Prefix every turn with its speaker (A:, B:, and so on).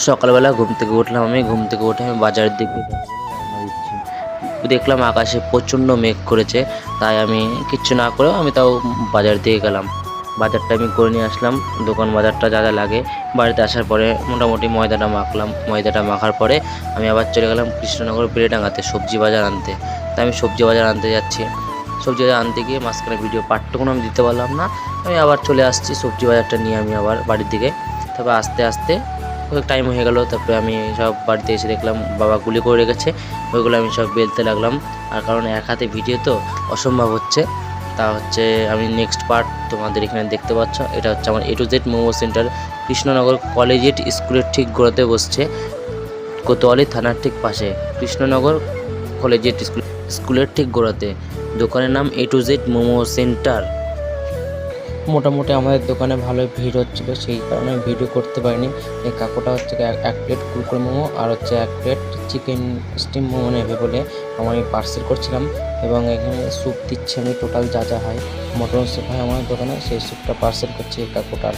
A: সকালবেলা ঘুম থেকে উঠলাম, আমি ঘুম থেকে উঠে আমি বাজারের দিকে যাবো বলে রওনা দিচ্ছি। দেখলাম আকাশে প্রচণ্ড মেঘ করেছে, তাই আমি কিচ্ছু না করেও আমি তাও বাজার দিকে গেলাম। বাজারটা আমি করে নিয়ে আসলাম, দোকান বাজারটা যা যা লাগে। বাড়িতে আসার পরে মোটামুটি ময়দাটা মাখলাম, ময়দাটা মাখার পরে আমি আবার চলে গেলাম কৃষ্ণনগর বেলেডাঙাতে সবজি বাজার আনতে। তাই আমি সবজি বাজার আনতে যাচ্ছি। সবজি বাজার আনতে গিয়ে মাঝখানে ভিডিও পার্টটুকুনো আমি দিতে পারলাম না, আমি আবার চলে আসছি সবজি বাজারটা নিয়ে আমি আবার বাড়ির দিকে। তারপর আস্তে আস্তে টাইম হয়ে গেল, তারপরে আমি সব বাড়িতে এসে দেখলাম বাবা গুলি করে রেখেছে, ওইগুলো আমি সব বেলতে লাগলাম। আর কারণ এক হাতে ভিডিও তো অসম্ভব হচ্ছে, তা হচ্ছে আমি নেক্সট পার্ট তোমাদের এখানে দেখতে পাচ্ছ। এটা হচ্ছে আমার A to Z momo centre, Krishnanagar collegiate স্কুলের ঠিক গোড়াতে বসছে, কোতোয়ালি থানার ঠিক পাশে, কৃষ্ণনগর কলেজিয়েট স্কুলের ঠিক গোড়াতে। দোকানের নাম A to Z momo centre. মোটামুটি আমাদের দোকানে ভালোই ভিড় হচ্ছিল, সেই কারণে আমি ভিডিও করতে পারিনি। এই কাকুটা হচ্ছে এক প্লেট কুরকুরে মোমো আর হচ্ছে এক প্লেট চিকেন স্টিম মোমো নেবে বলে আমি পার্সেল করছিলাম। এবং এখানে স্যুপ দিচ্ছে, আমি টোটাল যা যা হয়, মটন স্যুপ হয় আমার দোকানে, সেই স্যুপটা পার্সেল করছি এই কাকুটার।